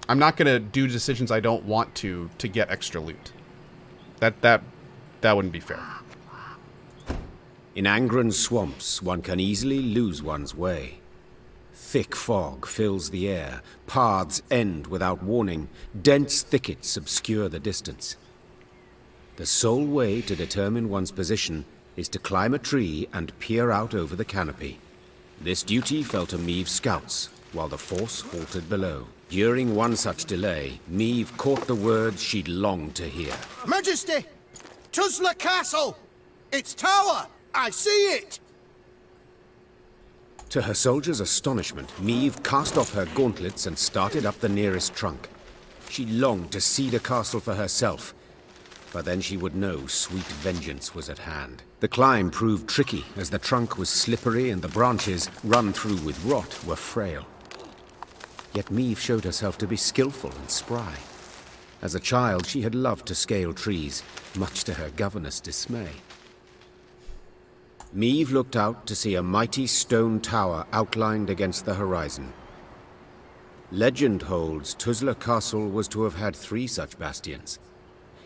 I'm not going to do decisions I don't want to get extra loot. That wouldn't be fair. In Angren's swamps, one can easily lose one's way. Thick fog fills the air, paths end without warning, dense thickets obscure the distance. The sole way to determine one's position is to climb a tree and peer out over the canopy. This duty fell to Meave's scouts, while the force halted below. During one such delay, Meave caught the words she'd longed to hear. Majesty! Tuzla Castle! Its tower! I see it! To her soldiers' astonishment, Meave cast off her gauntlets and started up the nearest trunk. She longed to see the castle for herself, but then she would know sweet vengeance was at hand. The climb proved tricky, as the trunk was slippery and the branches, run through with rot, were frail. Yet Meave showed herself to be skillful and spry. As a child, she had loved to scale trees, much to her governess' dismay. Meave looked out to see a mighty stone tower outlined against the horizon. Legend holds Tuzla Castle was to have had 3 such bastions.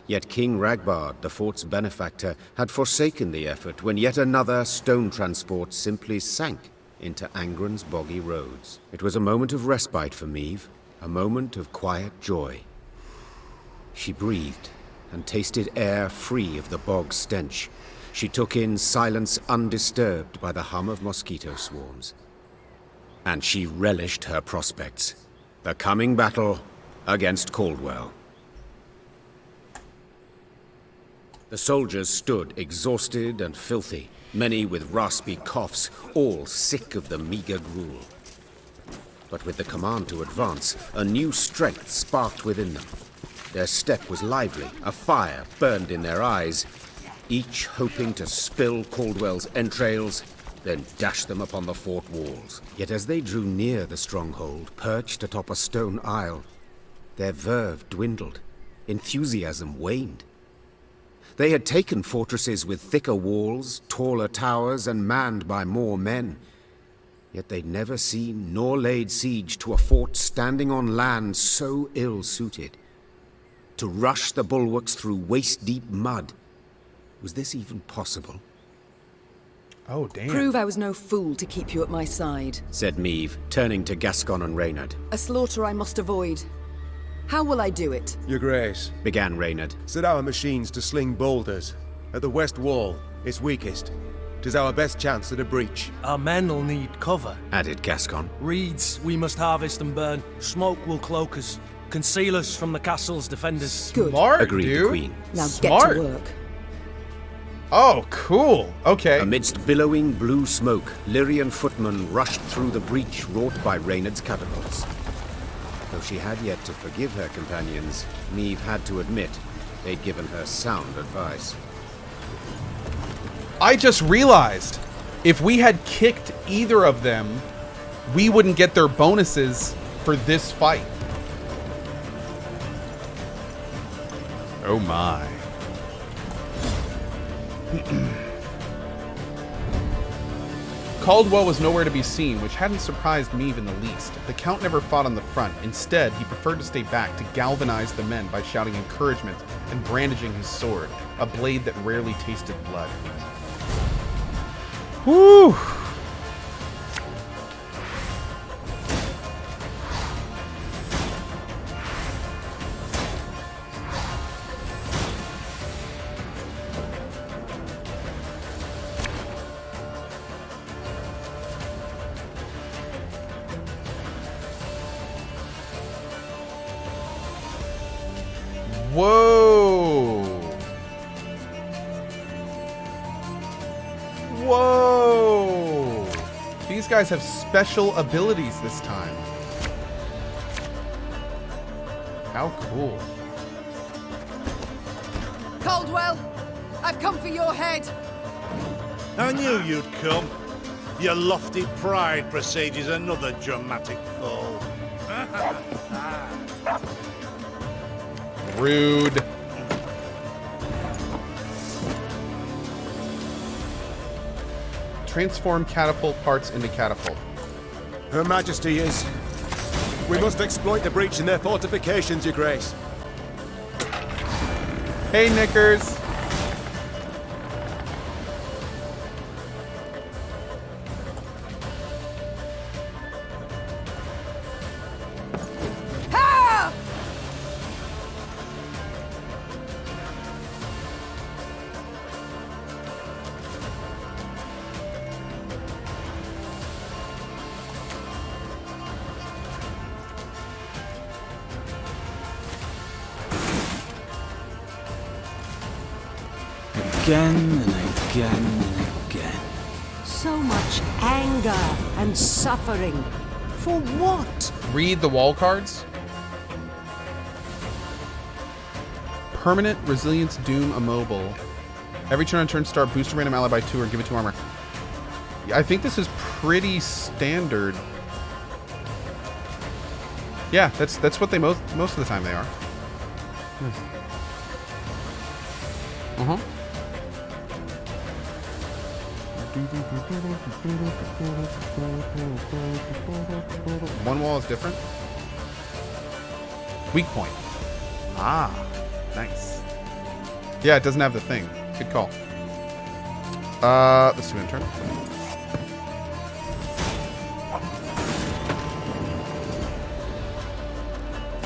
Yet King Ragbard, the fort's benefactor, had forsaken the effort when yet another stone transport simply sank into Angren's boggy roads. It was a moment of respite for Meave, a moment of quiet joy. She breathed and tasted air free of the bog stench. She took in silence undisturbed by the hum of mosquito swarms. And she relished her prospects. The coming battle against Caldwell. The soldiers stood exhausted and filthy, many with raspy coughs, all sick of the meager gruel. But with the command to advance, a new strength sparked within them. Their step was lively, a fire burned in their eyes, each hoping to spill Caldwell's entrails, then dash them upon the fort walls. Yet as they drew near the stronghold, perched atop a stone aisle, their verve dwindled, enthusiasm waned. They had taken fortresses with thicker walls, taller towers, and manned by more men. Yet they'd never seen nor laid siege to a fort standing on land so ill-suited. To rush the bulwarks through waist-deep mud. Was this even possible? Oh, damn. Prove I was no fool to keep you at my side, said Meave, turning to Gascon and Reynard. A slaughter I must avoid. How will I do it? Your Grace, Began Reynard. set our machines to sling boulders. At the west wall, it's weakest. 'Tis our best chance at a breach. Our men'll need cover. Added Gascon. Reeds we must harvest and burn. Smoke will cloak us, conceal us from the castle's defenders. Good. Smart, Agreed dude. the Queen. Now Smart. get to work. Oh, cool. Okay. Amidst billowing blue smoke, Lyrian footmen rushed through the breach wrought by Reynard's catapults. Though she had yet to forgive her companions, Meave had to admit they'd given her sound advice. I just realized if we had kicked either of them, we wouldn't get their bonuses for this fight. Oh my. Caldwell was nowhere to be seen, which hadn't surprised Meave in the least. The Count never fought on the front. Instead, he preferred to stay back to galvanize the men by shouting encouragement and brandishing his sword, a blade that rarely tasted blood. Whew! Whoa! Whoa! These guys have special abilities this time. How cool. Caldwell, I've come for your head. I knew you'd come. Your lofty pride presages another dramatic fall. Rude. Transform catapult parts into catapult. Her Majesty is... We must exploit the breach in their fortifications, Your Grace. Hey, Knickers. Help! Again and again and again. So much anger and suffering. For what? Read the wall cards. Permanent resilience, doom, immobile. Every turn on turn start, boost a random ally by 2 or give it 2 armor. Yeah, I think this is pretty standard. Yeah, that's what they most of the time they are. Uh-huh. One wall is different. Weak point. Ah, nice. Yeah, it doesn't have the thing. Good call. Let's do an turn.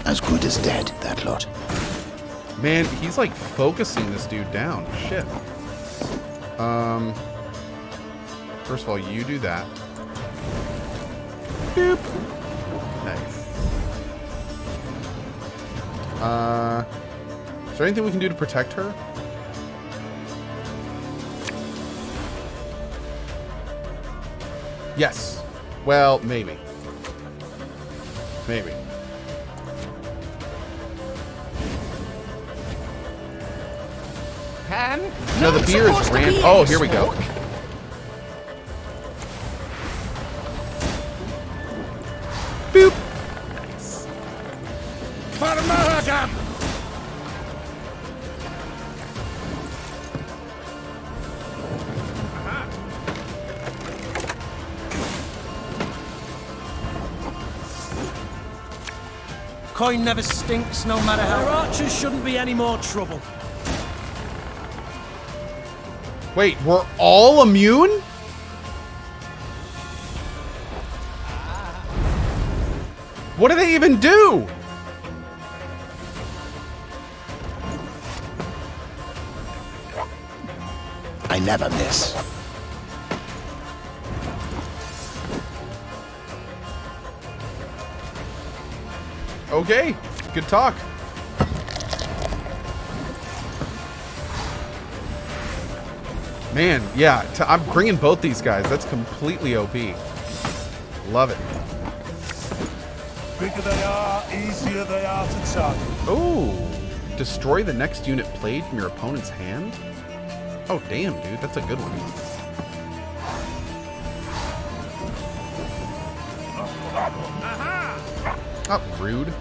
As good as dead, that lot. Man, he's like focusing this dude down. Shit. First of all, you do that. Boop. Nice. Is there anything we can do to protect her? Yes. Well, maybe. Maybe. No, the beer is ran. Oh, here we go. Boop. Nice. Coin never stinks, no matter how. Our archers shouldn't be any more trouble. Wait, we're all immune? What do they even do? I never miss. Okay, good talk. Man, yeah, I'm bringing both these guys. That's completely OP. Love it. Bigger they are, easier they are to target. Oh, destroy the next unit played from your opponent's hand? Oh, damn, dude, that's a good one. Oh, rude.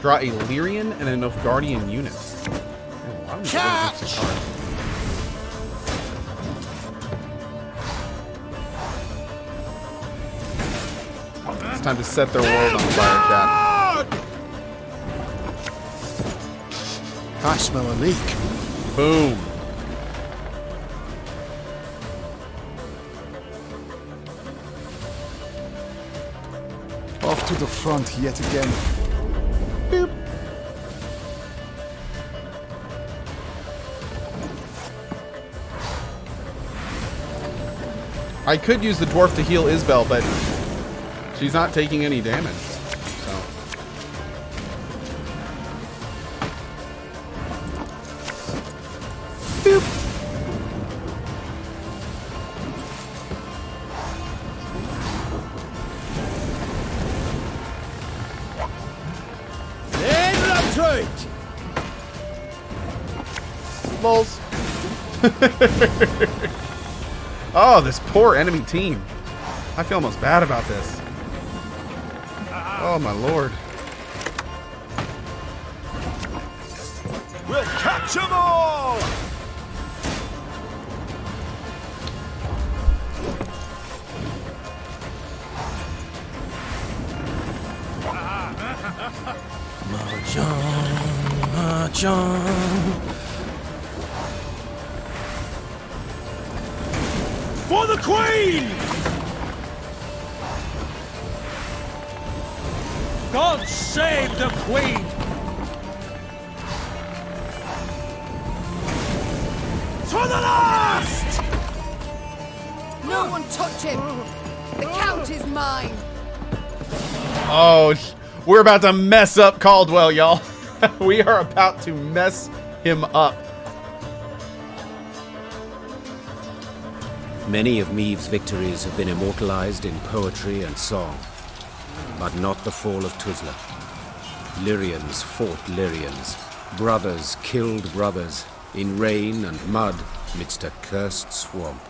Draw a Lyrian and an Nilfgaardian unit. Catch! It's time to set their world on fire, Cat. I smell a leak. Boom. Off to the front yet again. Boop. I could use the dwarf to heal Isbel, but she's not taking any damage. So. Boop. Lols. Oh, this poor enemy team. I feel almost bad about this. Oh, my lord. We'll catch them all! March on. For the Queen! God save the Queen! To the last! No one touch him! The Count is mine! Oh, we're about to mess up Caldwell, y'all. We are about to mess him up. Many of Maeve's victories have been immortalized in poetry and song, but not the fall of Tuzla. Lyrians fought Lyrians. Brothers killed brothers in rain and mud midst a cursed swamp.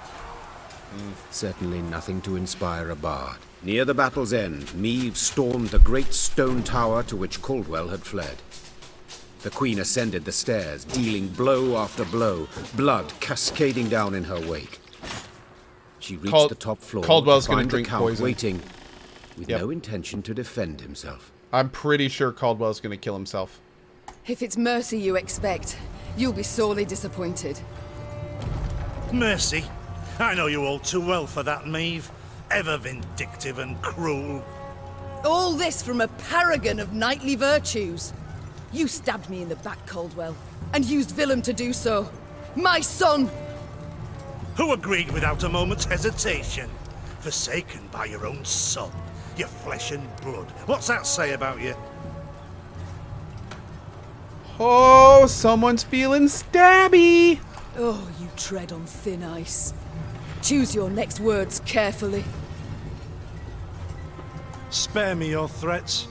Certainly nothing to inspire a bard. Near the battle's end, Maeve stormed the great stone tower to which Caldwell had fled. The Queen ascended the stairs, dealing blow after blow, blood cascading down in her wake. She reached the top floor Caldwell's to gonna find the drink Count poison. waiting, with no intention to defend himself. I'm pretty sure Caldwell's gonna kill himself. If it's mercy you expect, you'll be sorely disappointed. Mercy? I know you all too well for that, Maeve. Ever vindictive and cruel. All this from a paragon of knightly virtues. You stabbed me in the back, Caldwell, and used Willem to do so. My son! Who agreed without a moment's hesitation? Forsaken by your own son, your flesh and blood. What's that say about you? Oh, someone's feeling stabby. Oh, you tread on thin ice. Choose your next words carefully. Spare me your threats.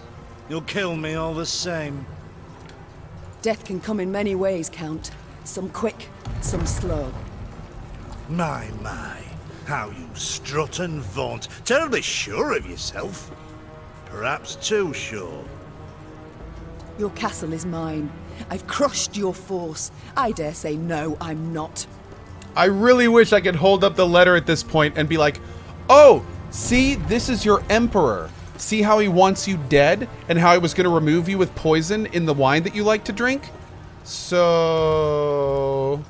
You'll kill me all the same. Death can come in many ways, Count. Some quick, some slow. My, how you strut and vaunt. Terribly sure of yourself. Perhaps too sure. Your castle is mine. I've crushed your force. I dare say no, I'm not. I really wish I could hold up the letter at this point and be like, oh, see, this is your emperor. See how he wants you dead and how he was going to remove you with poison in the wine that you like to drink? So...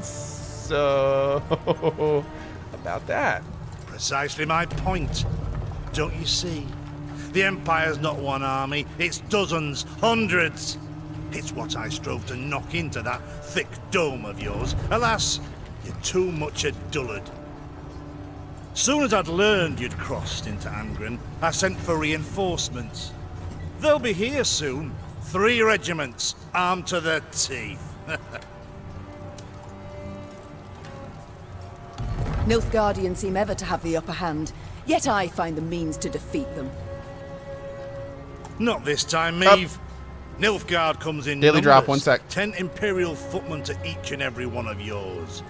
so... about that. Precisely my point. Don't you see? The Empire's not one army, it's dozens, hundreds. It's what I strove to knock into that thick dome of yours. Alas, you're too much a dullard. Soon as I'd learned you'd crossed into Angren, I sent for reinforcements. They'll be here soon. 3 regiments, armed to the teeth. Nilfgaardians seem ever to have the upper hand, yet I find the means to defeat them. Not this time, Maeve. Nilfgaard comes in Daily numbers. drop, 1 sec. 10 Imperial footmen to each and every one of yours.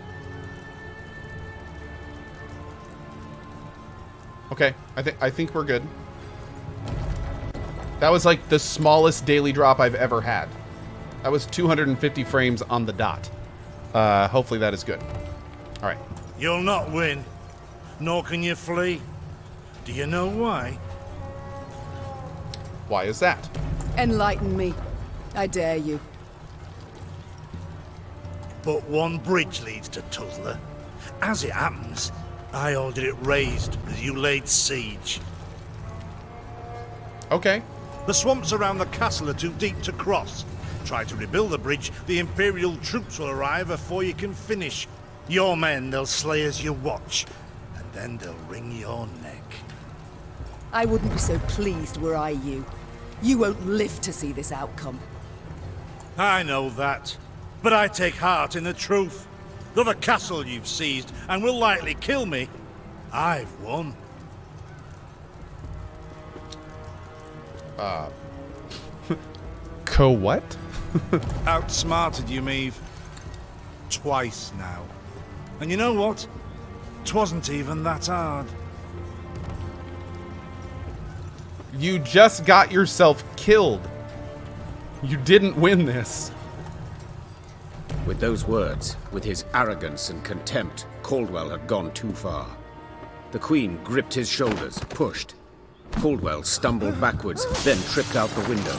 Okay, I think we're good. That was like the smallest daily drop I've ever had. That was 250 frames on the dot. Hopefully that is good. All right. You'll not win, nor can you flee. Do you know why? Why is that? Enlighten me. I dare you. But one bridge leads to Tuzla. As it happens, I ordered it raised as you laid siege. Okay. The swamps around the castle are too deep to cross. Try to rebuild the bridge, the Imperial troops will arrive before you can finish. Your men they'll slay as you watch, and then they'll wring your neck. I wouldn't be so pleased were I you. You won't live to see this outcome. I know that, but I take heart in the truth. Though the castle you've seized and will likely kill me, I've won. What? Outsmarted you, Maeve. Twice now. And you know what? 'Twasn't even that hard. You just got yourself killed. You didn't win this. With those words, with his arrogance and contempt, Caldwell had gone too far. The Queen gripped his shoulders, pushed, Caldwell stumbled backwards, then tripped out the window.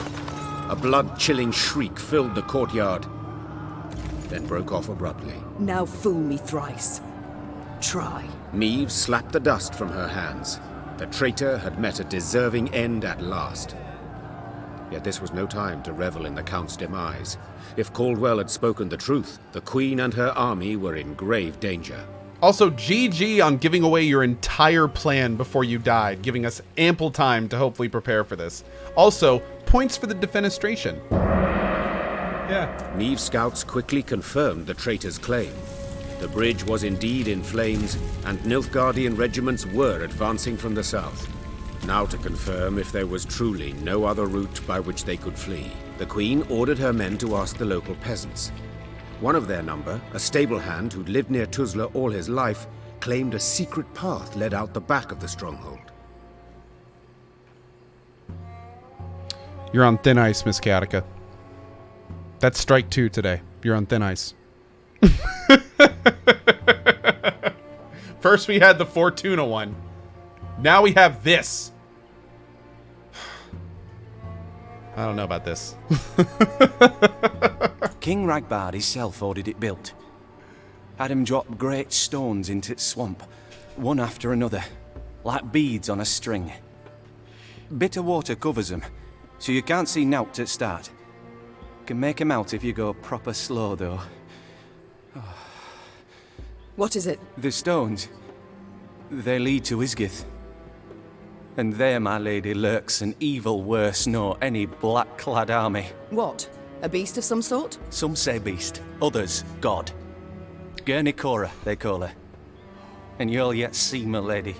A blood-chilling shriek filled the courtyard, then broke off abruptly. Now fool me thrice. Try. Meve slapped the dust from her hands. The traitor had met a deserving end at last. Yet this was no time to revel in the Count's demise. If Caldwell had spoken the truth, the Queen and her army were in grave danger. Also, GG on giving away your entire plan before you died, giving us ample time to hopefully prepare for this. Also, points for the defenestration. Yeah. Meve's scouts quickly confirmed the traitor's claim. The bridge was indeed in flames, and Nilfgaardian regiments were advancing from the south. Now to confirm if there was truly no other route by which they could flee, the Queen ordered her men to ask the local peasants. One of their number, a stable hand who'd lived near Tuzla all his life, claimed a secret path led out the back of the stronghold. You're on thin ice, Miss Katica. That's strike 2 today. You're on thin ice. First we had the Fortuna one. Now we have this. I don't know about this. King Ragbard himself ordered it built. Had him drop great stones into its swamp, one after another, like beads on a string. Bit of water covers them, so you can't see nowt at start. Can make 'em out if you go proper slow, though. What is it? The stones, they lead to Isgith. And there, my lady, lurks an evil worse nor any black-clad army. What? A beast of some sort? Some say beast, others god. Gurnikora, they call her. And you'll yet see, my lady.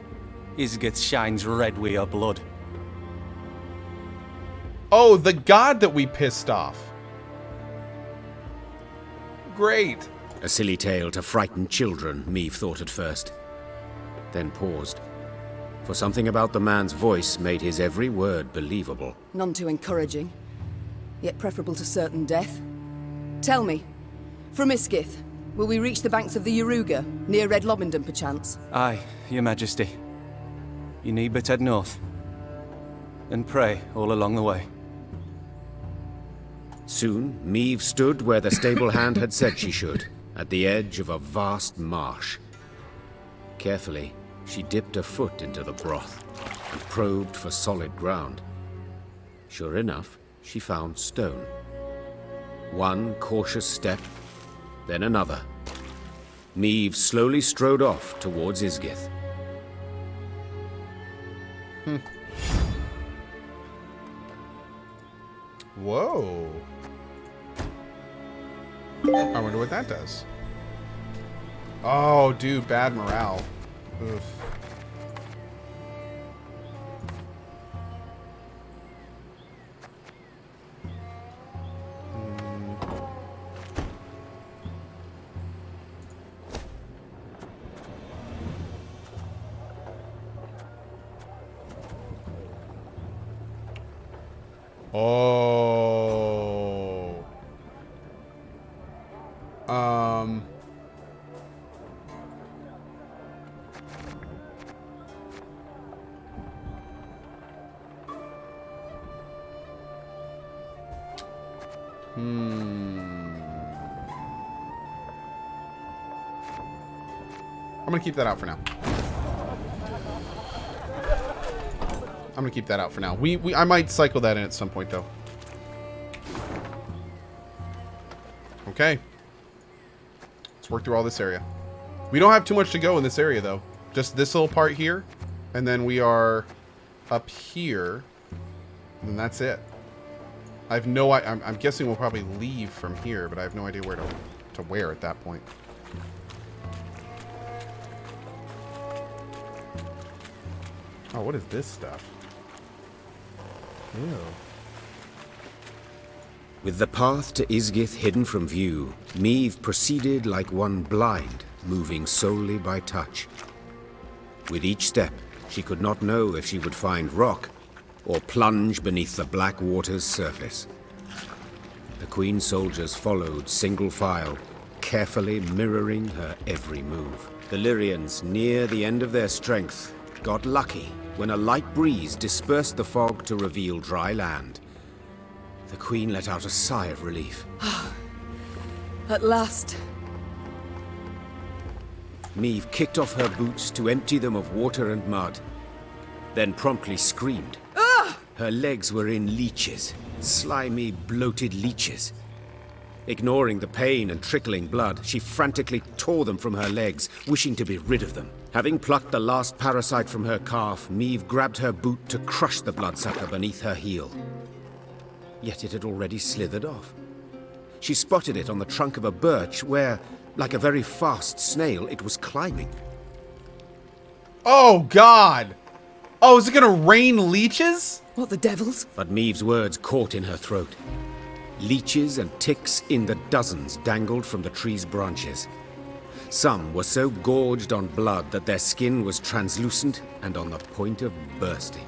Isgith shines red with your blood. Oh, the god that we pissed off. Great. A silly tale to frighten children, Meve thought at first, then paused. For something about the man's voice made his every word believable. None too encouraging, yet preferable to certain death. Tell me, from Isgith, will we reach the banks of the Yaruga, near Red Lobingdon perchance? Aye, your majesty. You need but head north. And pray all along the way. Soon, Meve stood where the stable hand had said she should, at the edge of a vast marsh. Carefully, she dipped a foot into the broth and probed for solid ground. Sure enough, she found stone. One cautious step, then another. Meve slowly strode off towards Isgith. Whoa. I wonder what that does. Oh, dude, bad morale. Oof. Oh. I'm gonna keep that out for now. I'm gonna keep that out for now. I might cycle that in at some point though. Okay. Let's work through all this area. We don't have too much to go in this area though. Just this little part here, and then we are up here, and then that's it. I have no idea. I'm guessing we'll probably leave from here, but I have no idea where to where at that point. Oh, what is this stuff? Ew. With the path to Isgith hidden from view, Meve proceeded like one blind, moving solely by touch. With each step, she could not know if she would find rock or plunge beneath the black water's surface. The Queen's soldiers followed single file, carefully mirroring her every move. The Lyrians, near the end of their strength, got lucky when a light breeze dispersed the fog to reveal dry land. The Queen let out a sigh of relief. At last. Meve kicked off her boots to empty them of water and mud, then promptly screamed. Her legs were in leeches, slimy, bloated leeches. Ignoring the pain and trickling blood, she frantically tore them from her legs, wishing to be rid of them. Having plucked the last parasite from her calf, Meve grabbed her boot to crush the bloodsucker beneath her heel. Yet it had already slithered off. She spotted it on the trunk of a birch where, like a very fast snail, it was climbing. Oh, God! Oh, is it gonna rain leeches? What the devils? But Meve's words caught in her throat. Leeches and ticks in the dozens dangled from the tree's branches. Some were so gorged on blood that their skin was translucent and on the point of bursting.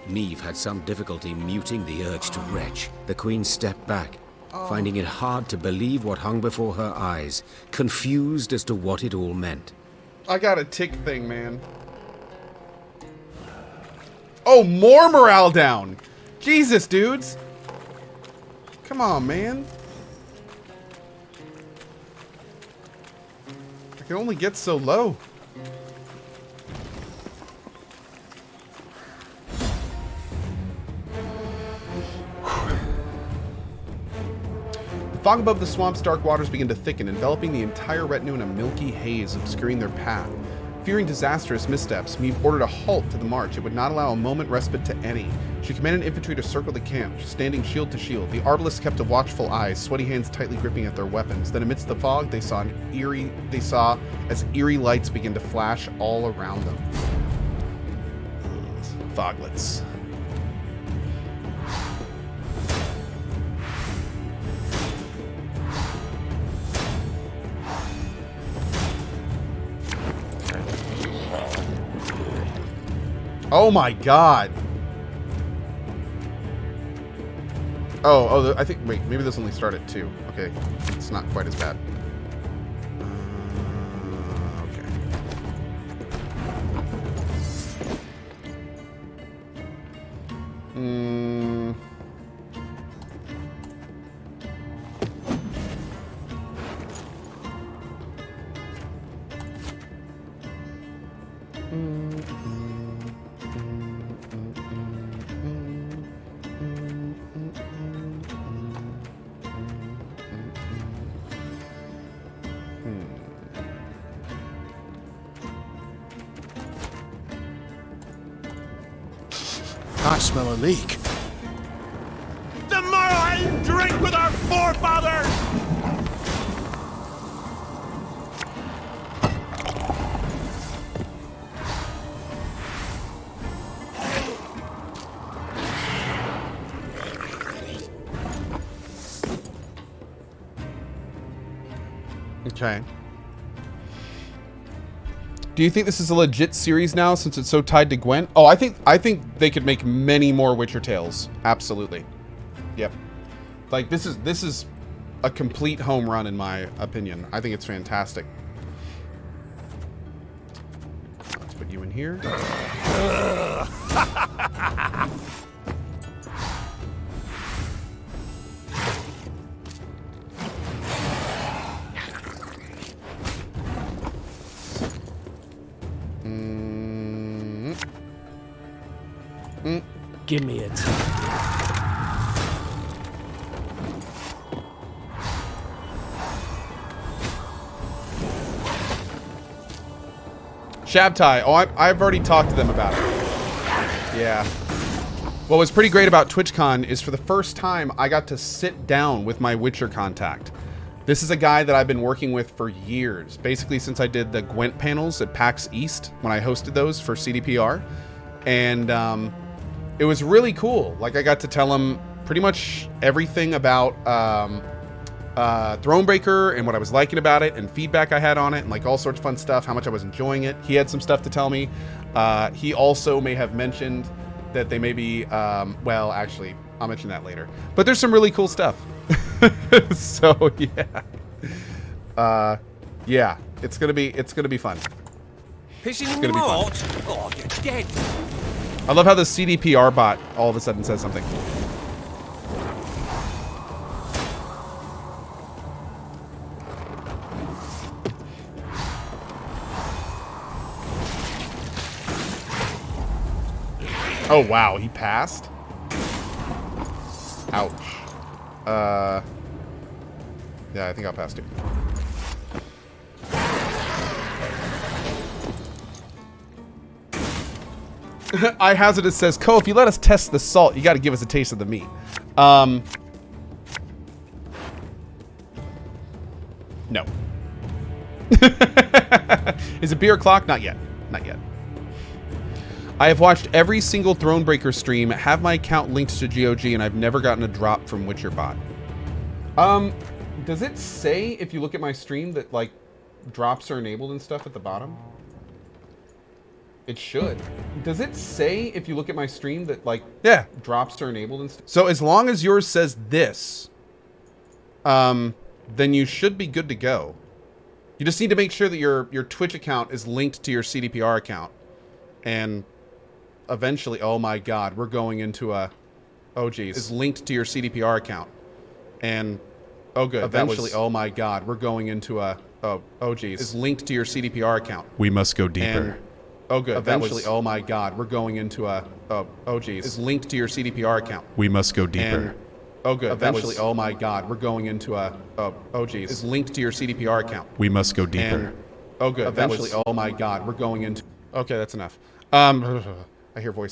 Meve had some difficulty muting the urge to retch. The Queen stepped back, finding it hard to believe what hung before her eyes, confused as to what it all meant. I got a tick thing, man. Oh, more morale down! Jesus, dudes! Come on, man. I can only get so low. The fog above the swamp's dark waters began to thicken, enveloping the entire retinue in a milky haze, obscuring their path. Fearing disastrous missteps, Meve ordered a halt to the march. It would not allow a moment respite to any. She commanded infantry to circle the camp, standing shield to shield. The arbalists kept a watchful eye, sweaty hands tightly gripping at their weapons. Then amidst the fog, they saw as eerie lights begin to flash all around them. Foglets. Oh my God. Oh, I think, wait, maybe this only started at 2. Okay, it's not quite as bad. Okay. I smell a leak. The Morhaime drink with our forefathers! Okay. Do you think this is a legit series now since it's so tied to Gwent? Oh, I think they could make many more Witcher tales. Absolutely. Yep. Like this is a complete home run in my opinion. I think it's fantastic. Let's put you in here. Give me it. Shabtai. Oh, I've already talked to them about it. Yeah. What was pretty great about TwitchCon is for the first time I got to sit down with my Witcher contact. This is a guy that I've been working with for years, basically since I did the Gwent panels at PAX East when I hosted those for CDPR. And it was really cool. Like, I got to tell him pretty much everything about Thronebreaker and what I was liking about it and feedback I had on it and like all sorts of fun stuff, how much I was enjoying it. He had some stuff to tell me. He also may have mentioned that they may be, well, actually, I'll mention that later. But there's some really cool stuff. So, yeah. Yeah, it's gonna be fun. Pissing in gonna the be fun. mort? Oh, you're dead. I love how the CDPR bot all of a sudden says something. Oh, wow. He passed? Ouch. Yeah, I think I'll pass too. I Hazardous says, Ko, if you let us test the salt, you got to give us a taste of the meat. No. Is it beer o'clock? Not yet. Not yet. I have watched every single Thronebreaker stream, have my account linked to GOG, and I've never gotten a drop from WitcherBot. Does it say, if you look at my stream, that, like, drops are enabled and stuff at the bottom? It should. Does it say, if you look at my stream, that, like, yeah, drops are enabled and stuff? So as long as yours says this, then you should be good to go. You just need to make sure that your Twitch account is linked to your CDPR account. And eventually, oh my god, we're going into a... Oh geez. Is linked to your CDPR account. And... Oh good. Eventually, oh my god, we're going into a... Oh geez. Is linked to your CDPR account. We must go deeper. And, oh good. Eventually, oh my god, we're going into a... Oh geez. Is linked to your CDPR account. We must go deeper. And, oh good. Eventually, oh my god, we're going into a... Oh geez. Is linked to your CDPR account. We must go deeper. And, oh good. Eventually, oh my god, we're going into... Okay, that's enough. I hear voices.